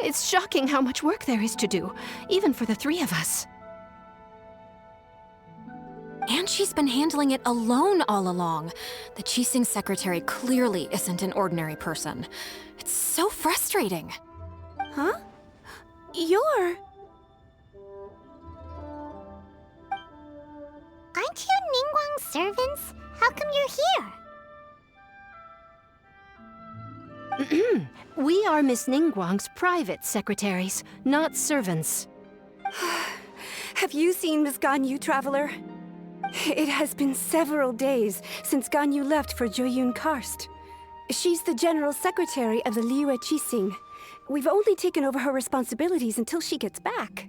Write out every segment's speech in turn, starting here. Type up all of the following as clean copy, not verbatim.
It's shocking how much work there is to do, even for the three of us. And she's been handling it alone all along. The Qixing secretary clearly isn't an ordinary person. It's so frustrating. Huh? You're... Aren't you Ningguang's servants? How come you're here? We are Miss Ningguang's private secretaries, not servants. Have you seen Miss Ganyu, Traveler? It has been several days since Ganyu left for Jueyun Karst. She's the general secretary of the Liyue Qixing. We've only taken over her responsibilities until she gets back.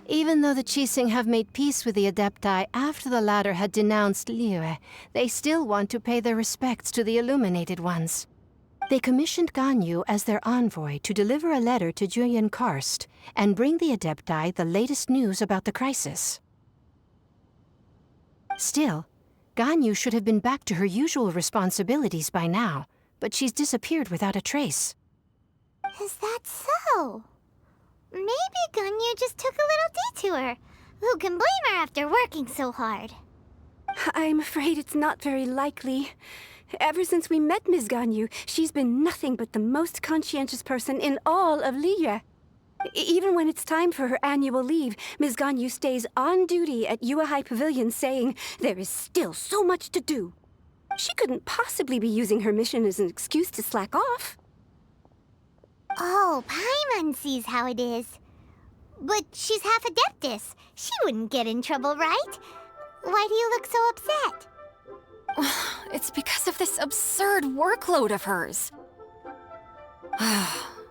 Even though the Qixing have made peace with the Adepti after the latter had denounced Liyue, they still want to pay their respects to the Illuminated Ones. They commissioned Ganyu as their envoy to deliver a letter to Jueyun Karst and bring the Adepti the latest news about the crisis. Still, Ganyu should have been back to her usual responsibilities by now, but she's disappeared without a trace. Is that so? Maybe Ganyu just took a little detour. Who can blame her after working so hard? I'm afraid it's not very likely. Ever since we met Ms. Ganyu, she's been nothing but the most conscientious person in all of Liyue. Even when it's time for her annual leave, Ms. Ganyu stays on duty at Yuehai Pavilion saying there is still so much to do. She couldn't possibly be using her mission as an excuse to slack off. Oh, Paimon sees how it is. But she's half Adeptus. She wouldn't get in trouble, right? Why do you look so upset? It's because of this absurd workload of hers.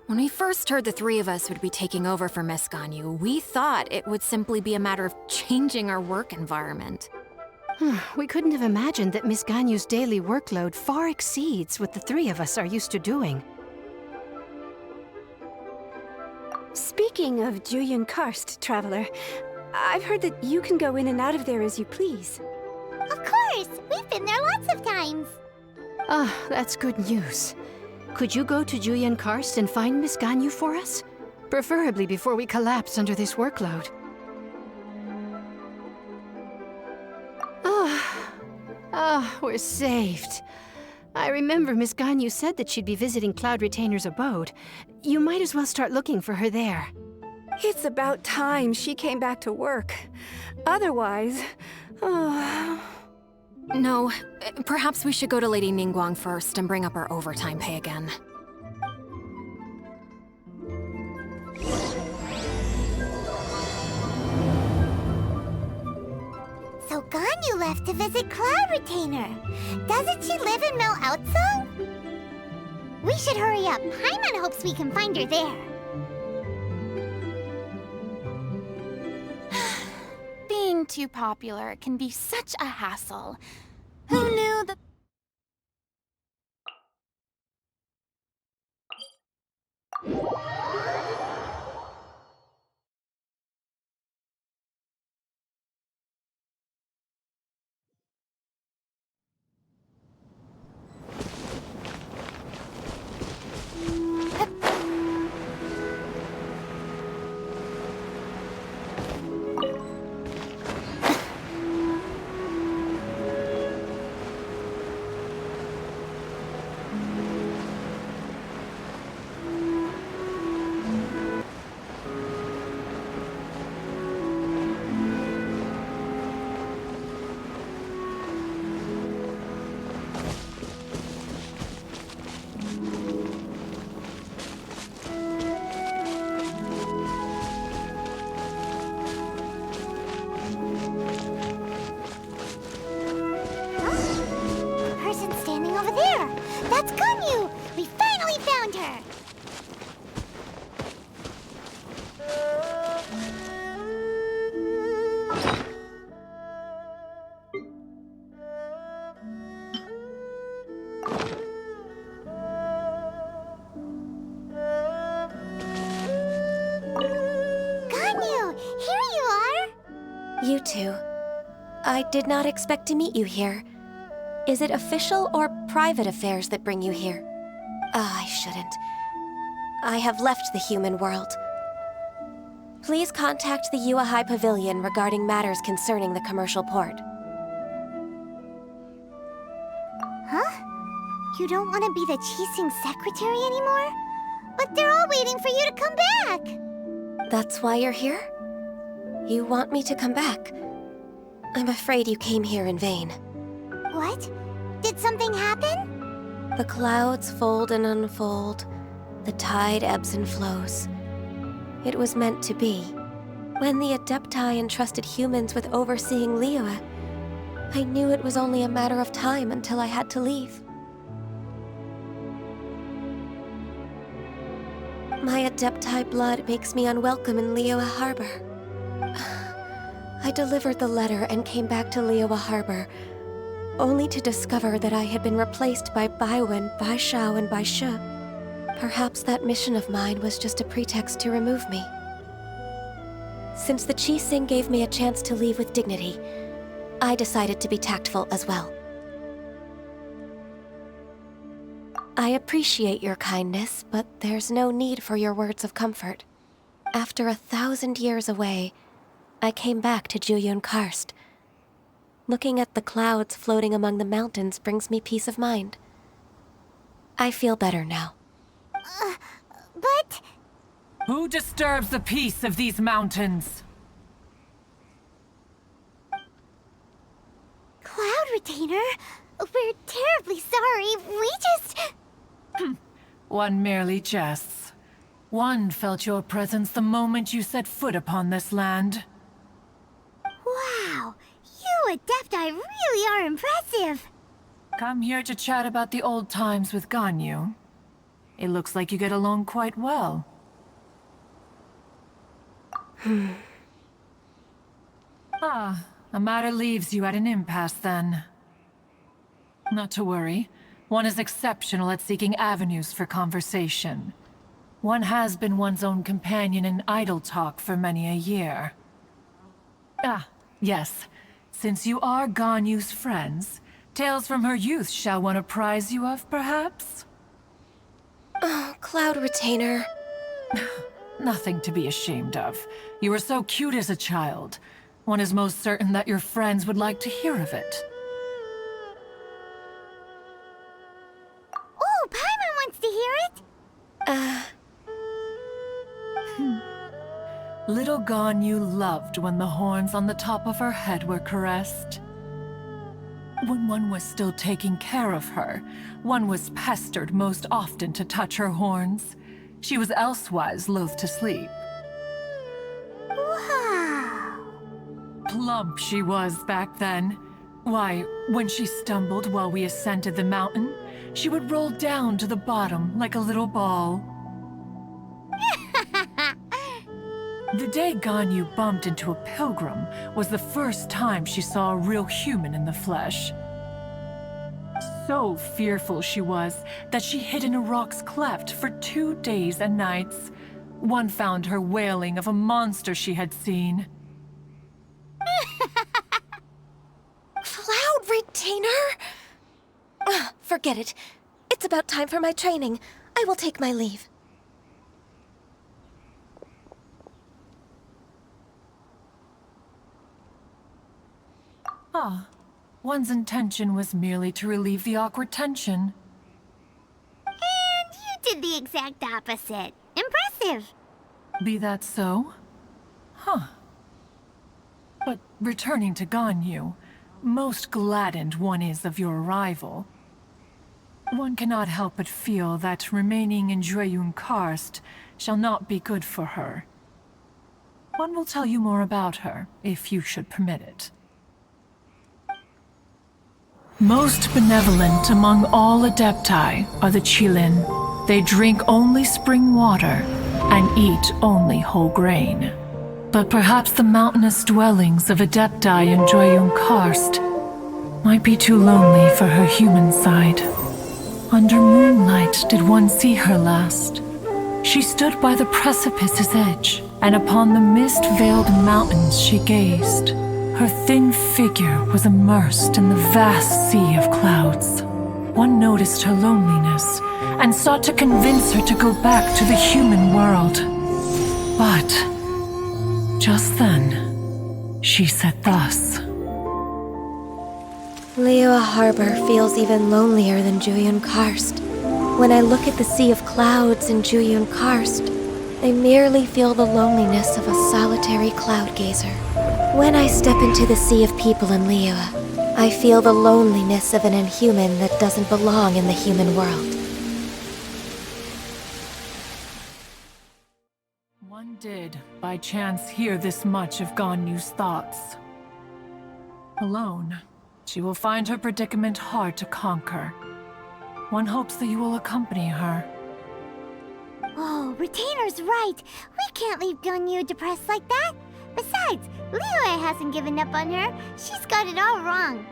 When we first heard the three of us would be taking over for Miss Ganyu, we thought it would simply be a matter of changing our work environment. We couldn't have imagined that Miss Ganyu's daily workload far exceeds what the three of us are used to doing. Speaking of Jueyun Karst, Traveler, I've heard that you can go in and out of there as you please. Of course! We've been there lots of times. That's good news. Could you go to Jueyun Karst and find Miss Ganyu for us? Preferably before we collapse under this workload. We're saved. I remember Miss Ganyu said that she'd be visiting Cloud Retainer's abode. You might as well start looking for her there. It's about time she came back to work. Otherwise... No, perhaps we should go to Lady Ningguang first and bring up our overtime pay again. So Ganyu left to visit Cloud Retainer. Doesn't she live in Mel Outso? We should hurry up. Paimon hopes we can find her there. Being too popular can be such a hassle. Who knew that... Person standing over there. That's Ganyu. We finally found her. Ganyu, here you are. You two. I did not expect to meet you here. Is it official or private affairs that bring you here? I shouldn't. I have left the human world. Please contact the Yua High Pavilion regarding matters concerning the commercial port. Huh? You don't want to be the Qixing secretary anymore? But they're all waiting for you to come back! That's why you're here? You want me to come back? I'm afraid you came here in vain. What? Did something happen? The clouds fold and unfold. The tide ebbs and flows. It was meant to be. When the Adepti entrusted humans with overseeing Liyue, I knew it was only a matter of time until I had to leave. My Adepti blood makes me unwelcome in Liyue Harbor. I delivered the letter and came back to Liyue Harbor, only to discover that I had been replaced by Baiwen, Baishao, and Baishu. Perhaps that mission of mine was just a pretext to remove me. Since the Qixing gave me a chance to leave with dignity, I decided to be tactful as well. I appreciate your kindness, but there's no need for your words of comfort. After 1,000 years away, I came back to Juyun Karst. Looking at the clouds floating among the mountains brings me peace of mind. I feel better now. But... Who disturbs the peace of these mountains? Cloud Retainer, we're terribly sorry. We just... One merely jests. One felt your presence the moment you set foot upon this land. Wow, you Adepti really are impressive. Come here to chat about the old times with Ganyu. It looks like you get along quite well. Ah, a matter leaves you at an impasse then. Not to worry. One is exceptional at seeking avenues for conversation. One has been one's own companion in idle talk for many a year. Ah, yes. Since you are Ganyu's friends, tales from her youth shall one apprise you of, perhaps? Oh, Cloud Retainer. Nothing to be ashamed of. You were so cute as a child. One is most certain that your friends would like to hear of it. Oh, Paimon wants to hear it. Little Ganyu loved when the horns on the top of her head were caressed. When one was still taking care of her, one was pestered most often to touch her horns. She was elsewise loath to sleep. Wow. Plump she was back then. Why, when she stumbled while we ascended the mountain, she would roll down to the bottom like a little ball. The day Ganyu bumped into a pilgrim was the first time she saw a real human in the flesh. So fearful she was that she hid in a rock's cleft for 2 days and nights. One found her wailing of a monster she had seen. Cloud Retainer? Forget it. It's about time for my training. I will take my leave. Ah, one's intention was merely to relieve the awkward tension. And you did the exact opposite. Impressive. Be that so? Huh. But returning to Ganyu, most gladdened one is of your arrival. One cannot help but feel that remaining in Juyun Karst shall not be good for her. One will tell you more about her, if you should permit it. Most benevolent among all Adepti are the Qilin. They drink only spring water and eat only whole grain. But perhaps the mountainous dwellings of Adepti in Juyun Karst might be too lonely for her human side. Under moonlight did one see her last. She stood by the precipice's edge, and upon the mist-veiled mountains she gazed. Her thin figure was immersed in the vast sea of clouds. one noticed her loneliness and sought to convince her to go back to the human world. But just then, she said thus. Liyue Harbor feels even lonelier than Jueyun Karst. When I look at the sea of clouds in Jueyun Karst, I merely feel the loneliness of a solitary cloud gazer. When I step into the sea of people in Liyue, I feel the loneliness of an inhuman that doesn't belong in the human world. One did, by chance, hear this much of Ganyu's thoughts. Alone, she will find her predicament hard to conquer. One hopes that you will accompany her. Oh, Retainer's right. We can't leave Ganyu depressed like that. Besides, Liyue hasn't given up on her. She's got it all wrong.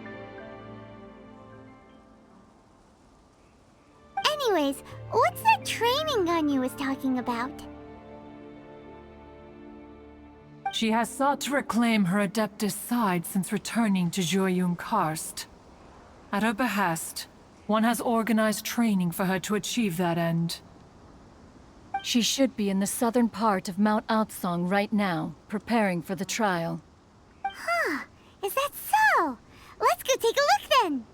Anyways, what's that training Ganyu was talking about? She has sought to reclaim her Adeptus side since returning to Jueyun Karst. At her behest, one has organized training for her to achieve that end. She should be in the southern part of Mount Aotsong right now, preparing for the trial. Huh, is that so? Let's go take a look then!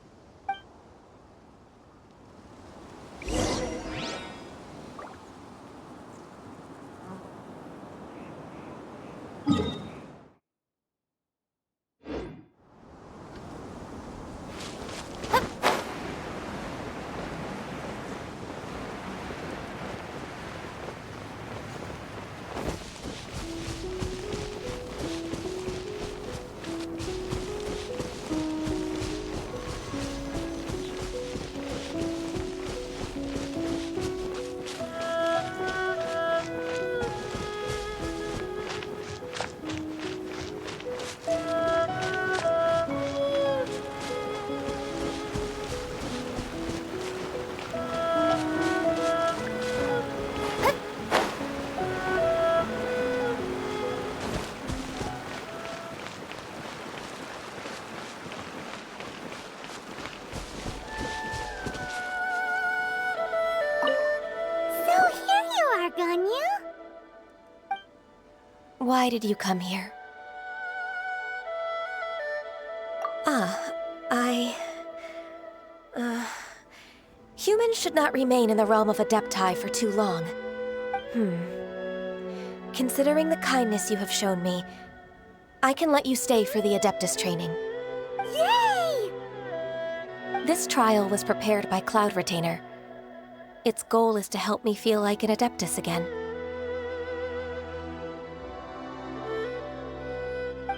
Ganyu? Why did you come here? Humans should not remain in the realm of Adepti for too long. Considering the kindness you have shown me, I can let you stay for the Adeptus training. Yay! This trial was prepared by Cloud Retainer. Its goal is to help me feel like an Adeptus again.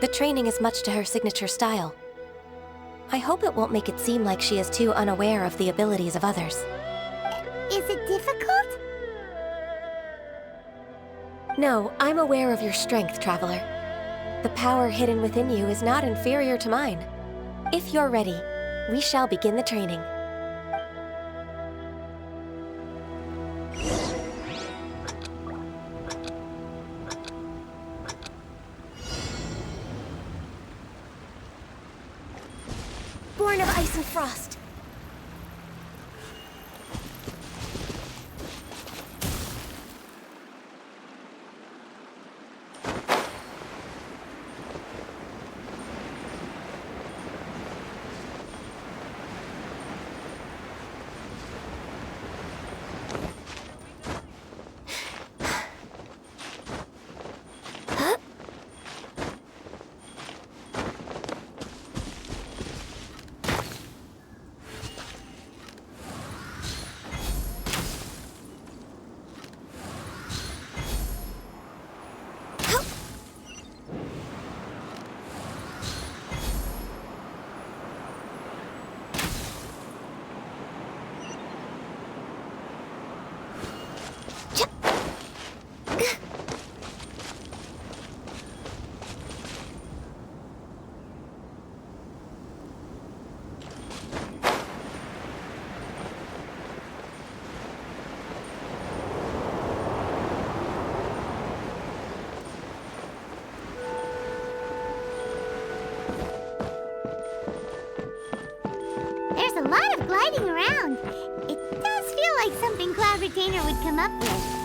The training is much to her signature style. I hope it won't make it seem like she is too unaware of the abilities of others. Is it difficult? No, I'm aware of your strength, Traveler. The power hidden within you is not inferior to mine. If you're ready, we shall begin the training. Born of ice and frost. There's a lot of gliding around. It does feel like something Cloud Retainer would come up with.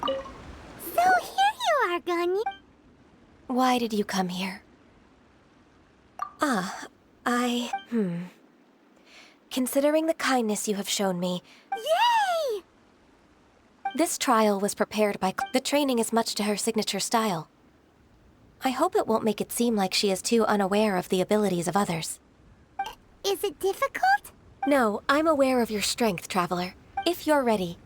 So here you are, Ganyu. Why did you come here? Considering the kindness you have shown me, Yay! this trial was prepared by... The training is much to her signature style. I hope it won't make it seem like she is too unaware of the abilities of others. Is it difficult? No, I'm aware of your strength, Traveler. If you're ready.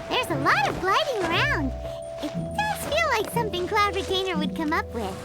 There's a lot of gliding around. It does feel like something Cloud Retainer would come up with.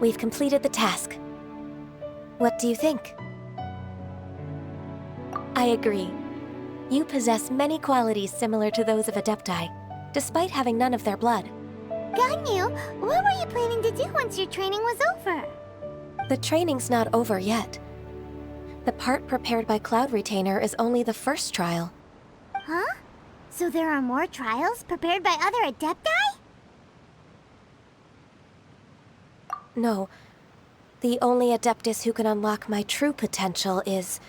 We've completed the task. What do you think? I agree. You possess many qualities similar to those of Adepti, despite having none of their blood. Ganyu, what were you planning to do once your training was over? The training's not over yet. The part prepared by Cloud Retainer is only the first trial. Huh? So there are more trials prepared by other Adepti? No. The only Adeptus who can unlock my true potential is...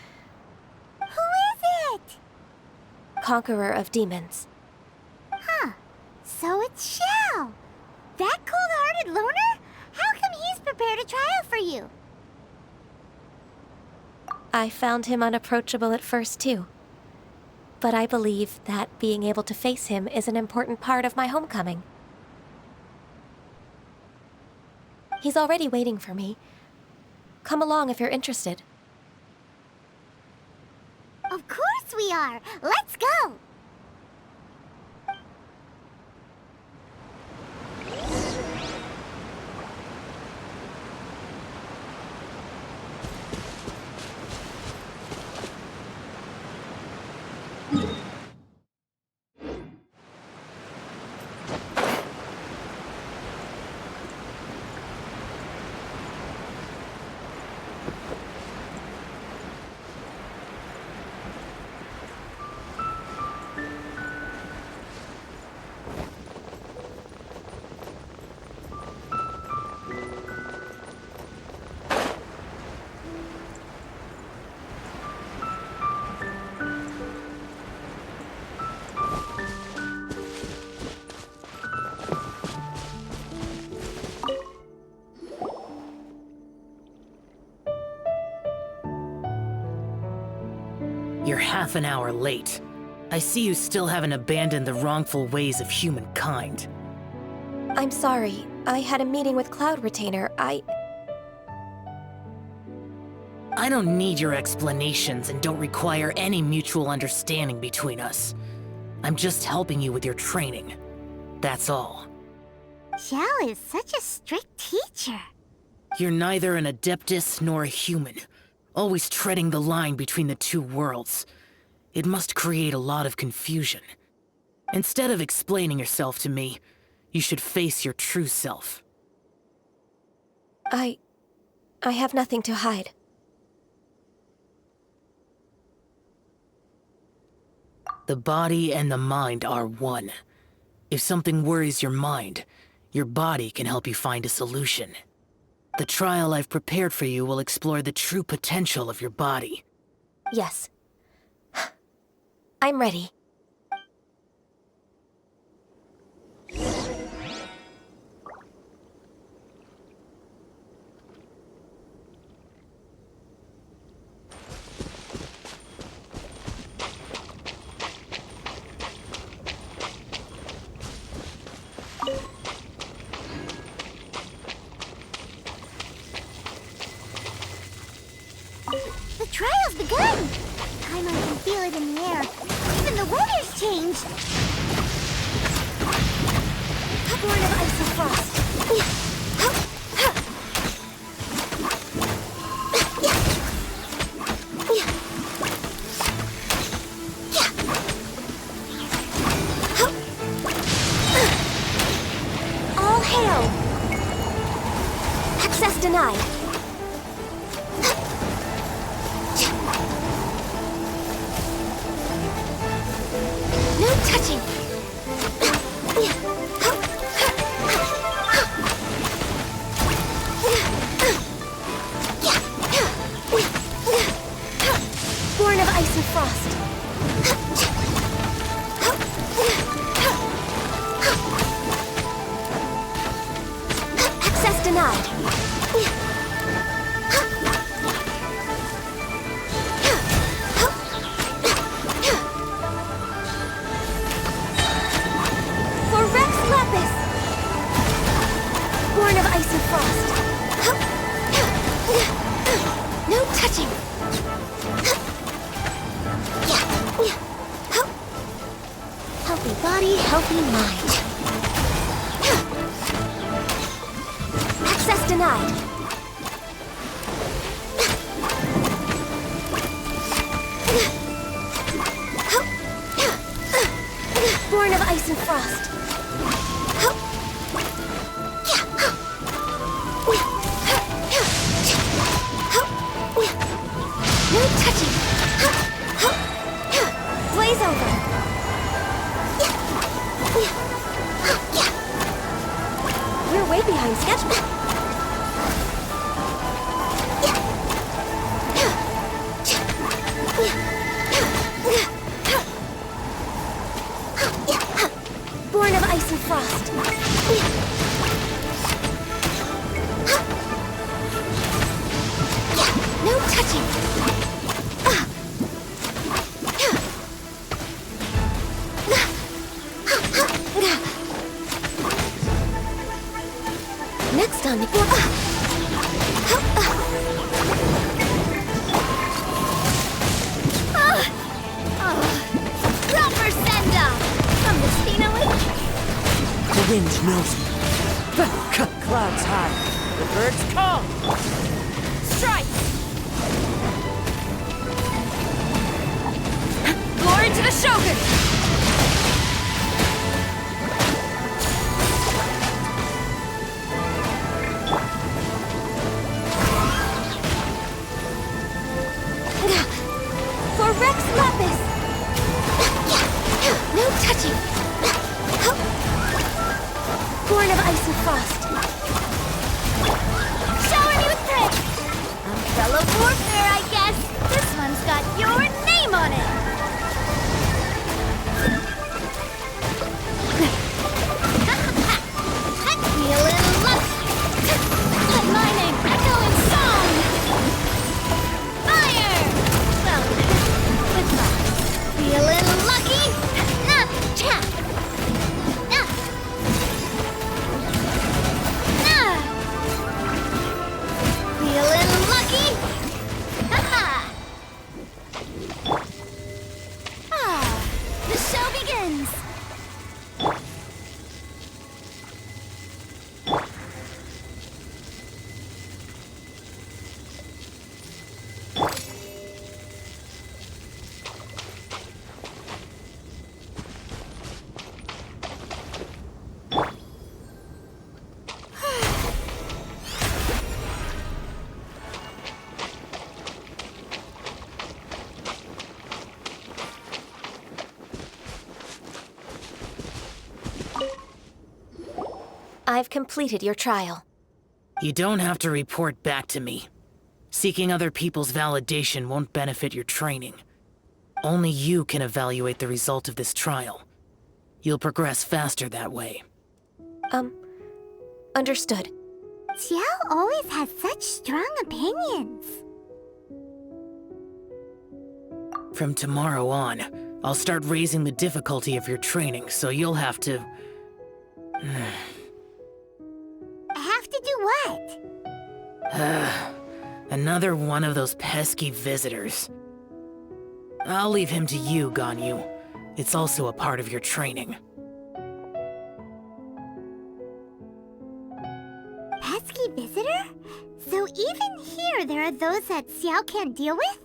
Who is it? Conqueror of Demons. Huh. So it's Shao. That cold-hearted loner? How come he's prepared a trial for you? I found him unapproachable at first, too. But I believe that being able to face him is an important part of my homecoming. He's already waiting for me. Come along if you're interested. Of course we are! Let's go! You're half an hour late. I see you still haven't abandoned the wrongful ways of humankind. I'm sorry. I had a meeting with Cloud Retainer. I don't need your explanations and don't require any mutual understanding between us. I'm just helping you with your training. That's all. Xiao is such a strict teacher. You're neither an Adeptus nor a human, always treading the line between the two worlds. It must create a lot of confusion. Instead of explaining yourself to me, you should face your true self. I have nothing to hide. The body and the mind are one. If something worries your mind, your body can help you find a solution. The trial I've prepared for you will explore the true potential of your body. Yes. I'm ready. The trial's begun! Time I can feel it in the air. Even the weather's changed! Born of ice and frost. All hail! Access denied. No touching! Born of ice and frost. Access denied. For Rex Lapis! Born of ice and frost. No touching! Yeah. touching! Next on the Rubber send-up from the Spinowitch. The wind knows me. Clouds high. The birds call. Strike! Glory to the Shogun! for Rex Lapis! No touching! Born of ice and frost. Shower me with praise. Umbrella warfare, I guess. This one's got your name on it. Feeling lucky. Let my name echo in song. Fire. Well, goodbye. Feeling lucky. Tap. Feeling lucky? Ha-ha! The show begins! I've completed your trial. You don't have to report back to me. Seeking other people's validation won't benefit your training. Only you can evaluate the result of this trial. You'll progress faster that way. Understood. Xiao always has such strong opinions. From tomorrow on, I'll start raising the difficulty of your training, so you'll have to... Have to do what? Another one of those pesky visitors. I'll leave him to you, Ganyu. It's also a part of your training. Pesky visitor? So even here there are those that Xiao can't deal with?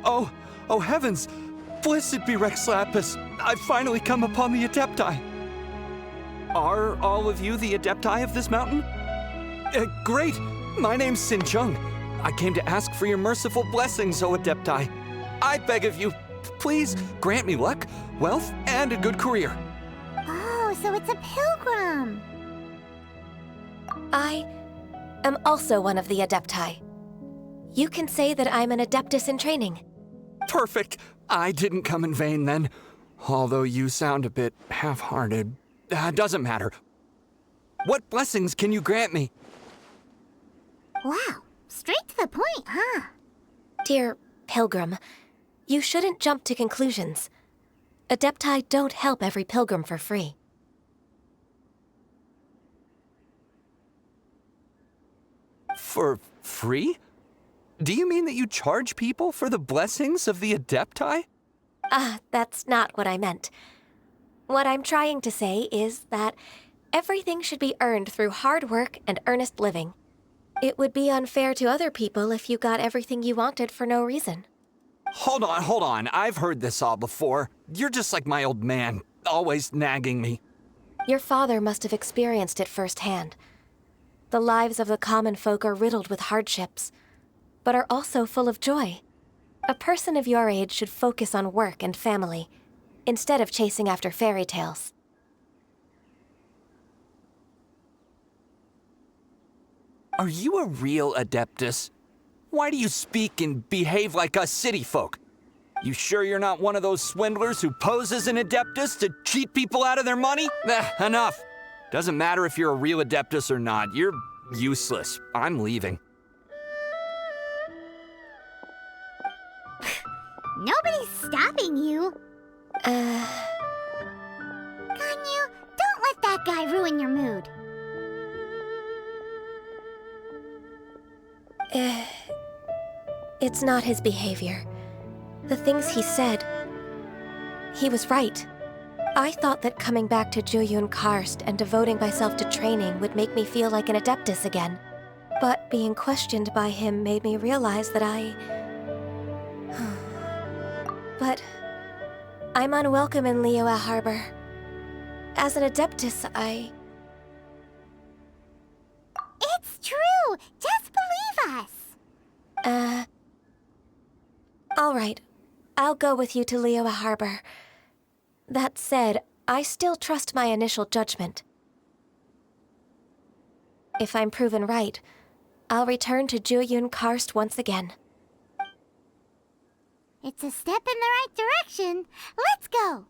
Oh heavens! Blessed be Rex Lapis! I've finally come upon the Adepti! Are all of you the Adepti of this mountain? Great! My name's Sin Chung. I came to ask for your merciful blessings, O Adepti. I beg of you, please grant me luck, wealth, and a good career. Oh, so it's a pilgrim. I am also one of the Adepti. You can say that I'm an Adeptus in training. Perfect! I didn't come in vain then. Although you sound a bit half-hearted. Doesn't matter. What blessings can you grant me? Wow, straight to the point, huh? Dear Pilgrim, you shouldn't jump to conclusions. Adepti don't help every pilgrim for free. For free? Do you mean that you charge people for the blessings of the Adepti? That's not what I meant. What I'm trying to say is that everything should be earned through hard work and earnest living. It would be unfair to other people if you got everything you wanted for no reason. Hold on. I've heard this all before. You're just like my old man, always nagging me. Your father must have experienced it firsthand. The lives of the common folk are riddled with hardships, but are also full of joy. A person of your age should focus on work and family, instead of chasing after fairy tales. Are you a real Adeptus? Why do you speak and behave like us city folk? You sure you're not one of those swindlers who pose as an Adeptus to cheat people out of their money? Enough. Doesn't matter if you're a real Adeptus or not. You're Useless. I'm leaving. Nobody's stopping you. Ganyu, don't let that guy ruin your mood. It's not his behavior. The things he said... He was right. I thought that coming back to Jueyun Karst and devoting myself to training would make me feel like an Adeptus again. But being questioned by him made me realize that But... I'm unwelcome in Liyue Harbor. As an Adeptus, It's true! Just believe us! Alright. I'll go with you to Liyue Harbor. That said, I still trust my initial judgment. If I'm proven right, I'll return to Jueyun Karst once again. It's a step in the right direction. Let's go!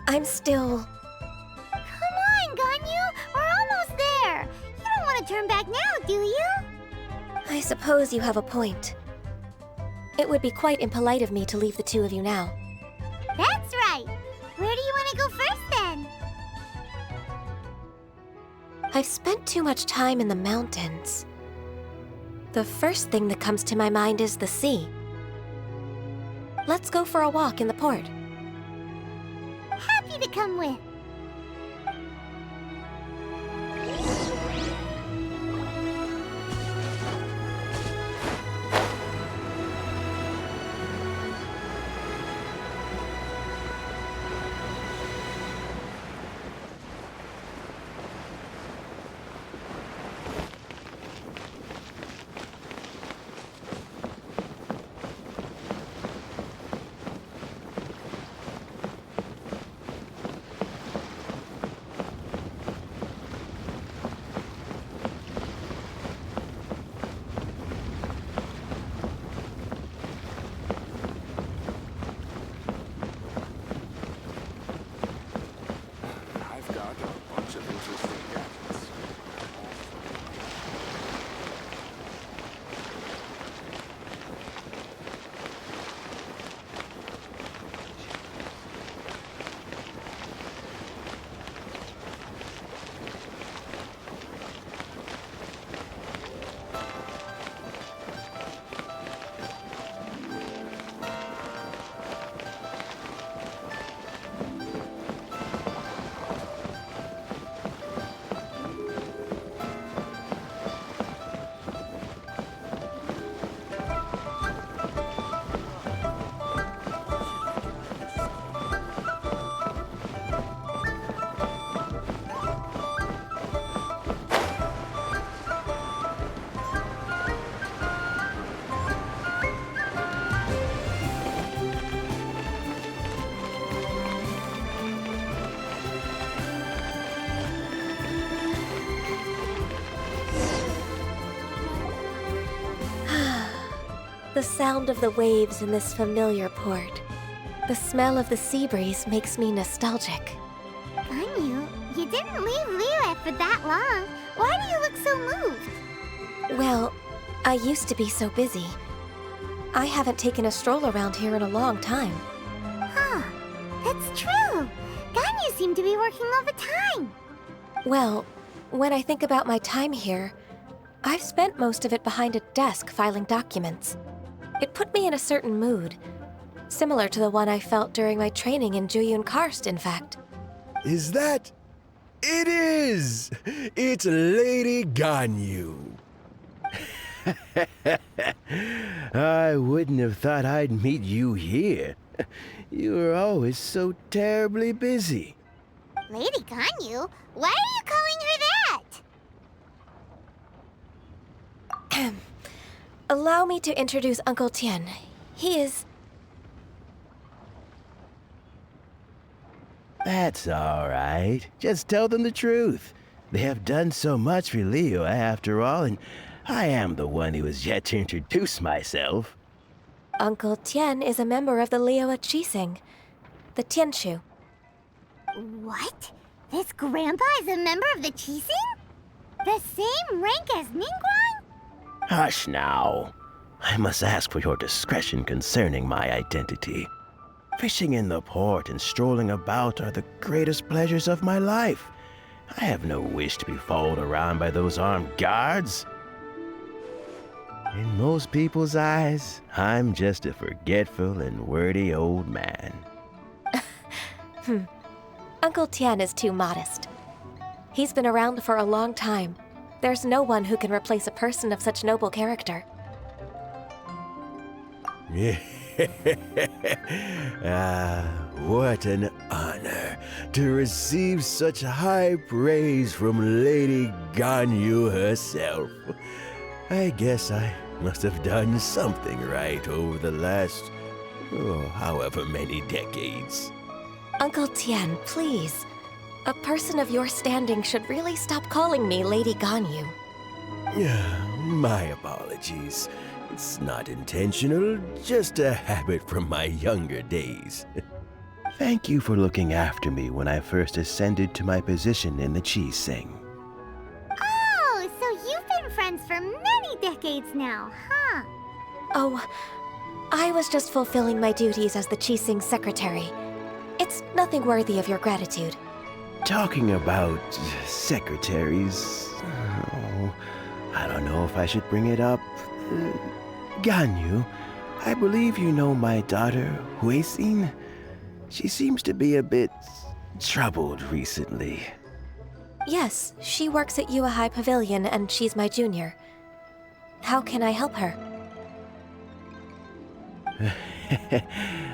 I'm still... Come on, Ganyu! We're almost there! You don't want to turn back now, do you? I suppose you have a point. It would be quite impolite of me to leave the two of you now. That's right! Where do you want to go first, then? I've spent too much time in the mountains. The first thing that comes to my mind is the sea. Let's go for a walk in the port. Happy to come with. The sound of the waves in this familiar port. The smell of the sea breeze makes me nostalgic. Ganyu, you didn't leave Liyue for that long. Why do you look so moved? Well, I used to be so busy. I haven't taken a stroll around here in a long time. Huh, that's true. Ganyu seemed to be working all the time. Well, when I think about my time here, I've spent most of it behind a desk filing documents. It put me in a certain mood, similar to the one I felt during my training in Jueyun Karst, in fact. Is that It is! It's Lady Ganyu. I wouldn't have thought I'd meet you here. You were always so terribly busy. Lady Ganyu? Why are you calling her that? Allow me to introduce Uncle Tian. He is... That's all right. Just tell them the truth. They have done so much for Liyue after all, and I am the one who has yet to introduce myself. Uncle Tian is a member of the Liyue Qixing, the Tianshu. What? This grandpa is a member of the Qixing? The same rank as Ningguang? Hush now. I must ask for your discretion concerning my identity. Fishing in the port and strolling about are the greatest pleasures of my life. I have no wish to be followed around by those armed guards. In most people's eyes, I'm just a forgetful and wordy old man. Uncle Tian is too modest. He's been around for a long time. There's no one who can replace a person of such noble character. What an honor to receive such high praise from Lady Ganyu herself. I guess I must have done something right over the last, however many decades. Uncle Tian, please. A person of your standing should really stop calling me Lady Ganyu. My apologies. It's not intentional, just a habit from my younger days. Thank you for looking after me when I first ascended to my position in the Qixing. Oh, so you've been friends for many decades now, huh? Oh, I was just fulfilling my duties as the Qixing secretary. It's nothing worthy of your gratitude. Talking about secretaries, I don't know if I should bring it up. Ganyu, I believe you know my daughter, Huixin. She seems to be a bit troubled recently. Yes, she works at Yue High Pavilion and she's my junior. How can I help her?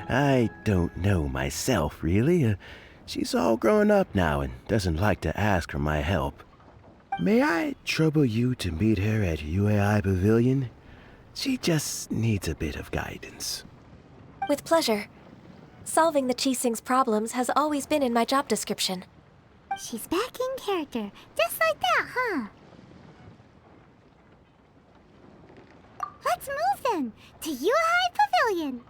I don't know myself, really. She's all grown up now and doesn't like to ask for my help. May I trouble you to meet her at Yue High Pavilion? She just needs a bit of guidance. With pleasure. Solving the Qixing's problems has always been in my job description. She's back in character, just like that, huh? Let's move then, to Yue High Pavilion.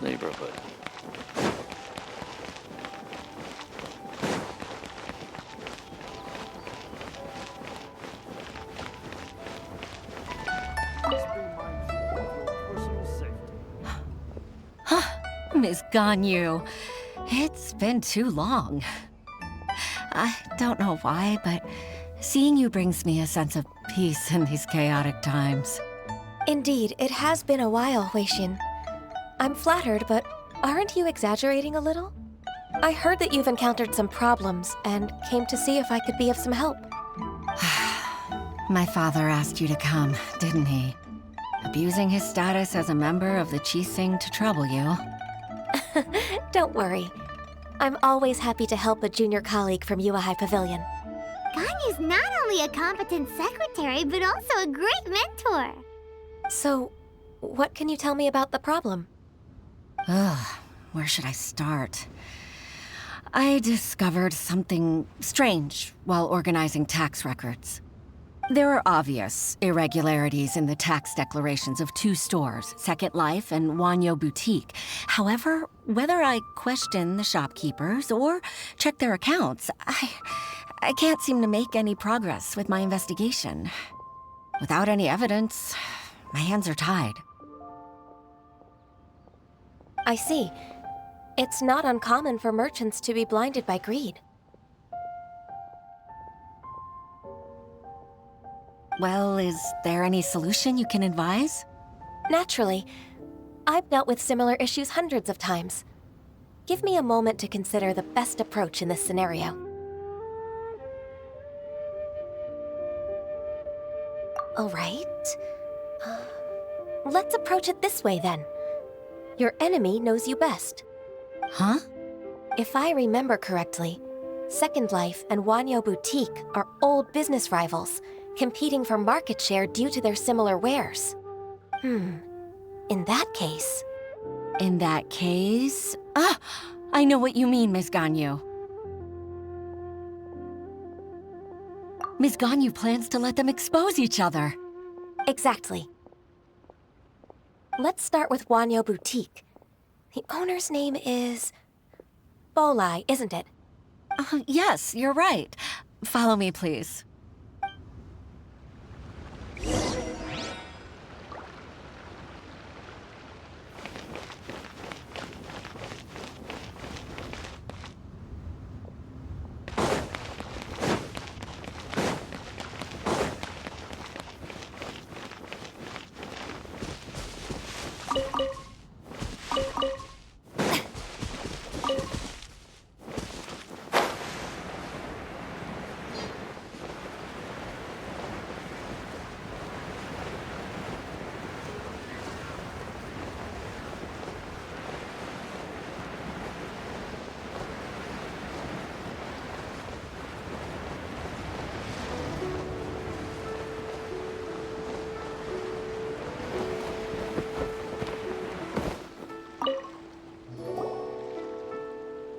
Neighborhood. Miss Ganyu, it's been too long. I don't know why, but seeing you brings me a sense of Peace in these chaotic times. Indeed, it has been a while, Huixin. I'm flattered, but aren't you exaggerating a little? I heard that you've encountered some problems and came to see if I could be of some help. My father asked you to come, didn't he? Abusing his status as a member of the Qixing to trouble you. Don't worry. I'm always happy to help a junior colleague from Yuehai Pavilion. Ganyu's not only a competent secretary, but also a great mentor. So, what can you tell me about the problem? Ugh, where should I start? I discovered something strange while organizing tax records. There are obvious irregularities in the tax declarations of two stores, Second Life and Wanyo Boutique. However, whether I question the shopkeepers or check their accounts, I can't seem to make any progress with my investigation. Without any evidence, my hands are tied. I see. It's not uncommon for merchants to be blinded by greed. Well, is there any solution you can advise? Naturally. I've dealt with similar issues hundreds of times. Give me a moment to consider the best approach in this scenario. All right. Let's approach it this way, then. Your enemy knows you best. Huh? If I remember correctly, Second Life and Wanyo Boutique are old business rivals, competing for market share due to their similar wares. In that case... In that case... Ah! I know what you mean, Ms. Ganyu. Ms. Ganyu plans to let them expose each other. Exactly. Let's start with Wanyo Boutique. The owner's name is... Bolai, isn't it? Yes, you're right. Follow me, please.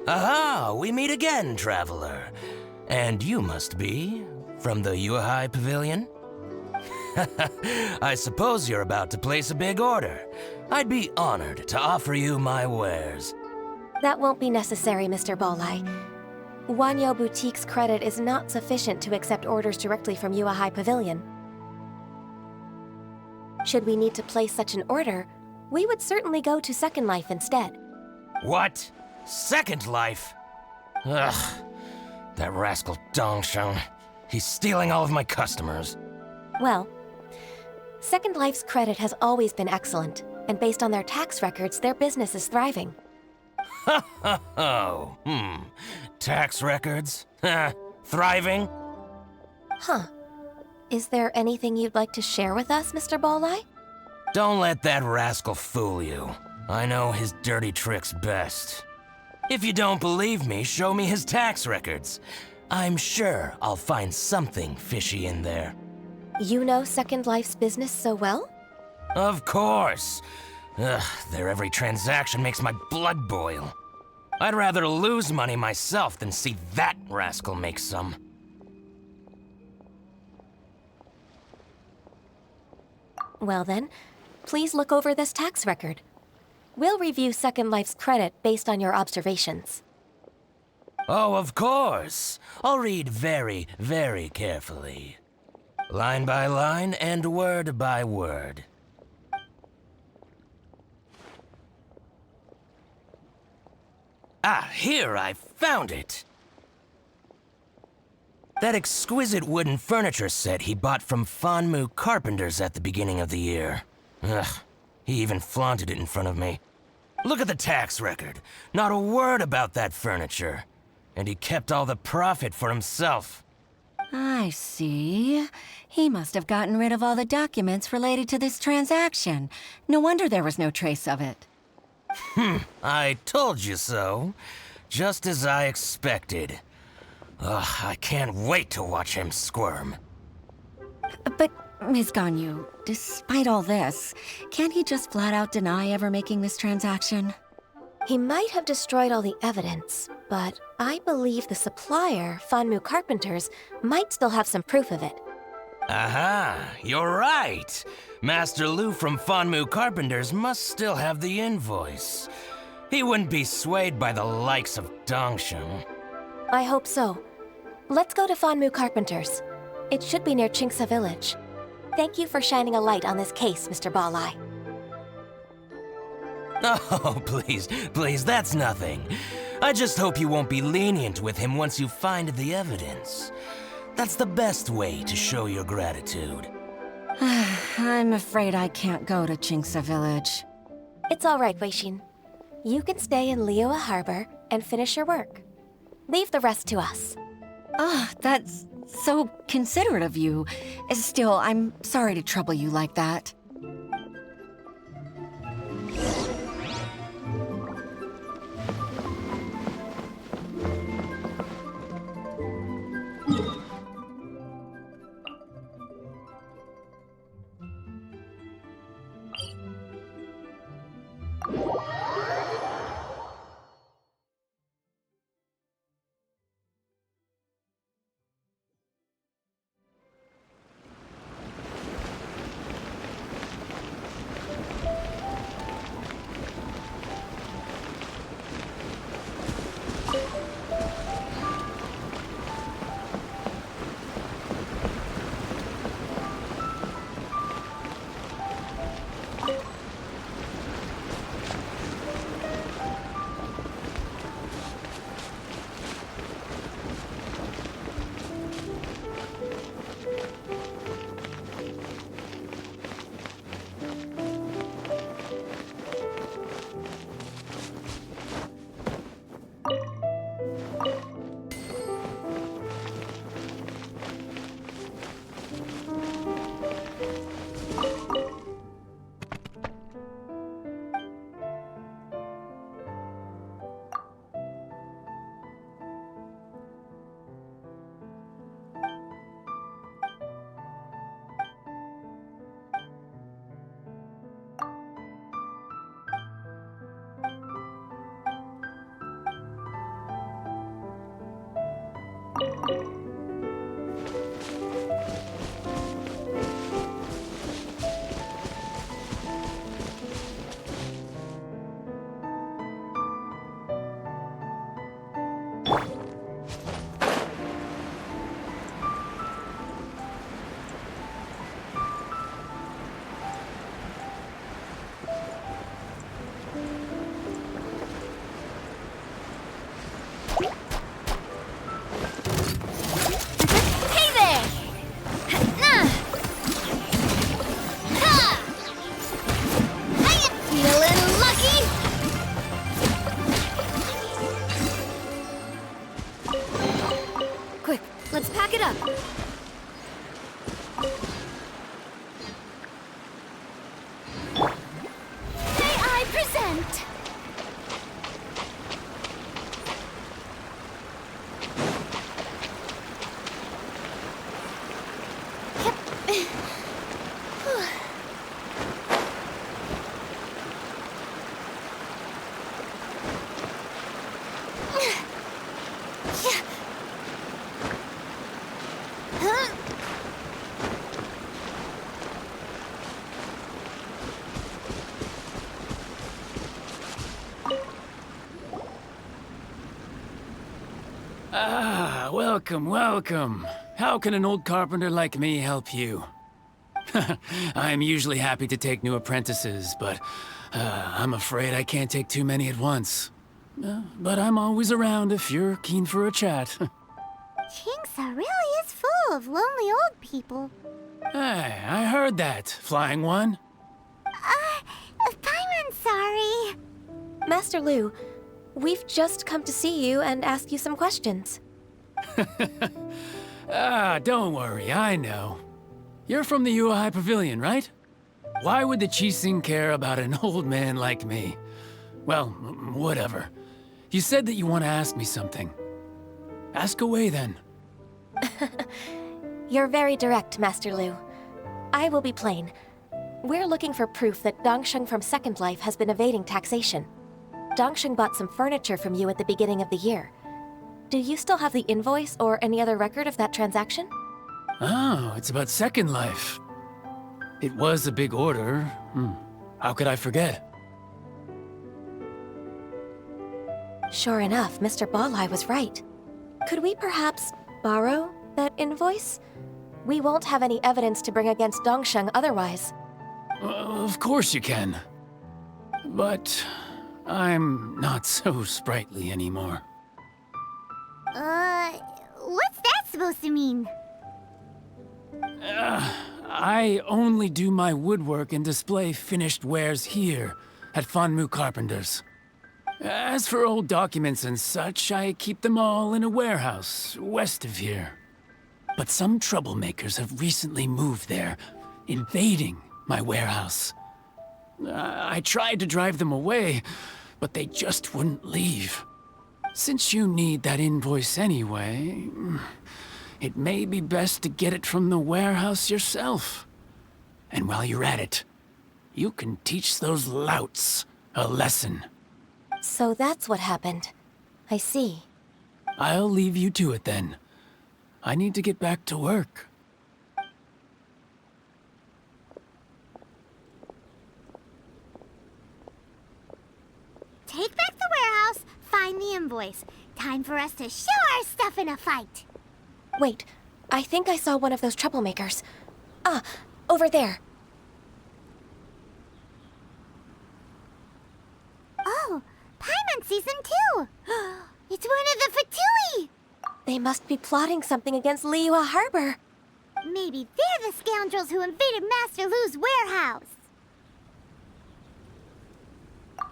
Aha! We meet again, traveler. And you must be from the Yuehai Pavilion? I suppose you're about to place a big order. I'd be honored to offer you my wares. That won't be necessary, Mr. Bolai. Wanyo Boutique's credit is not sufficient to accept orders directly from Yuehai Pavilion. Should we need to place such an order, we would certainly go to Second Life instead. What? Second Life? Ugh. That rascal Dongsheng. He's stealing all of my customers. Well, Second Life's credit has always been excellent, and based on their tax records, their business is thriving. Oh, tax records? Thriving? Huh. Is there anything you'd like to share with us, Mr. Bolai? Don't let that rascal fool you. I know his dirty tricks best. If you don't believe me, show me his tax records. I'm sure I'll find something fishy in there. You know Second Life's business so well? Of course. Ugh, their every transaction makes my blood boil. I'd rather lose money myself than see that rascal make some. Well then, please look over this tax record. We'll review Second Life's credit based on your observations. Oh, of course. I'll read very, very carefully. Line by line and word by word. Ah, here, I found it. That exquisite wooden furniture set he bought from Fanmu Carpenters at the beginning of the year. Ugh, he even flaunted it in front of me. Look at the tax record. Not a word about that furniture. And he kept all the profit for himself. I see. He must have gotten rid of all the documents related to this transaction. No wonder there was no trace of it. I told you so. Just as I expected. Ugh, I can't wait to watch him squirm. But, Ms. Ganyu, despite all this, can't he just flat out deny ever making this transaction? He might have destroyed all the evidence, but I believe the supplier, Fanmu Carpenters, might still have some proof of it. Aha, you're right. Master Lu from Fanmu Carpenters must still have the invoice. He wouldn't be swayed by the likes of Dongsheng. I hope so. Let's go to Fanmu Carpenters. It should be near Chingsa Village. Thank you for shining a light on this case, Mr. Balai. Oh, please, that's nothing. I just hope you won't be lenient with him once you find the evidence. That's the best way to show your gratitude. I'm afraid I can't go to Chingsa Village. It's all right, Weixin. You can stay in Liyue Harbor and finish your work. Leave the rest to us. Ah, that's so considerate of you. Still, I'm sorry to trouble you like that. Let's pack it up. May I present? Ah, welcome, welcome. How can an old carpenter like me help you? I'm usually happy to take new apprentices, but I'm afraid I can't take too many at once. But I'm always around if you're keen for a chat. Chingsa really is full of lonely old people. Hey, I heard that, Flying One. Paimon's sorry. Master Lu, we've just come to see you and ask you some questions. Don't worry, I know. You're from the Yuehai Pavilion, right? Why would the Qixing care about an old man like me? Well, whatever. You said that you want to ask me something. Ask away, then. You're very direct, Master Lu. I will be plain. We're looking for proof that Dongsheng from Second Life has been evading taxation. Dongsheng bought some furniture from you at the beginning of the year. Do you still have the invoice or any other record of that transaction? Oh, it's about Second Life. It was a big order. How could I forget? Sure enough, Mr. Balai was right. Could we perhaps borrow that invoice? We won't have any evidence to bring against Dongsheng otherwise. Of course you can. But I'm not so sprightly anymore. What's that supposed to mean? I only do my woodwork and display finished wares here at Fanmu Carpenter's. As for old documents and such, I keep them all in a warehouse west of here. But some troublemakers have recently moved there, invading my warehouse. I tried to drive them away, but they just wouldn't leave. Since you need that invoice anyway, it may be best to get it from the warehouse yourself. And while you're at it, you can teach those louts a lesson. So that's what happened. I see. I'll leave you to it then. I need to get back to work. Take back the warehouse, find the invoice. Time for us to show our stuff in a fight. Wait, I think I saw one of those troublemakers. Ah, over there. Oh, Paimon sees them too. It's one of the Fatui. They must be plotting something against Liyue Harbor. Maybe they're the scoundrels who invaded Master Lu's warehouse.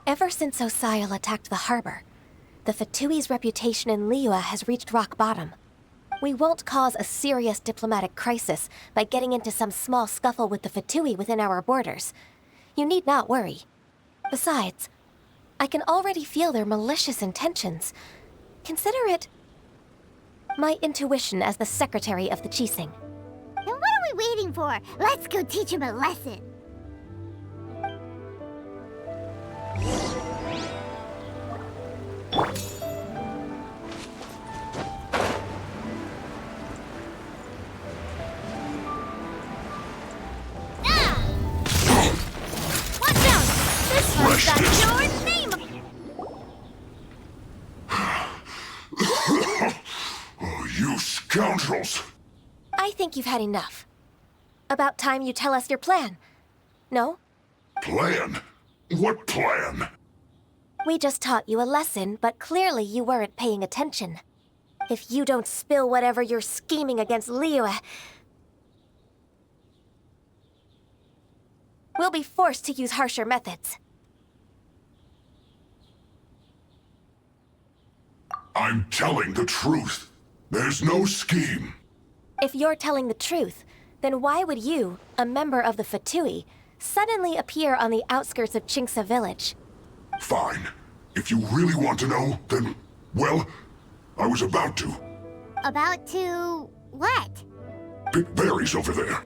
Ever since Osial attacked the harbor, the Fatui's reputation in Liyue has reached rock bottom. We won't cause a serious diplomatic crisis by getting into some small scuffle with the Fatui within our borders. You need not worry. Besides, I can already feel their malicious intentions. Consider it my intuition as the secretary of the Qixing. Then what are we waiting for? Let's go teach him a lesson. You scoundrels! I think you've had enough. About time you tell us your plan. No? Plan? What plan? We just taught you a lesson, but clearly you weren't paying attention. If you don't spill whatever you're scheming against Liyue, we'll be forced to use harsher methods. I'm telling the truth. There's no scheme. If you're telling the truth, then why would you, a member of the Fatui, suddenly appear on the outskirts of Chingsa village? Fine. If you really want to know, then, well, I was about to. About to what? Pick berries over there.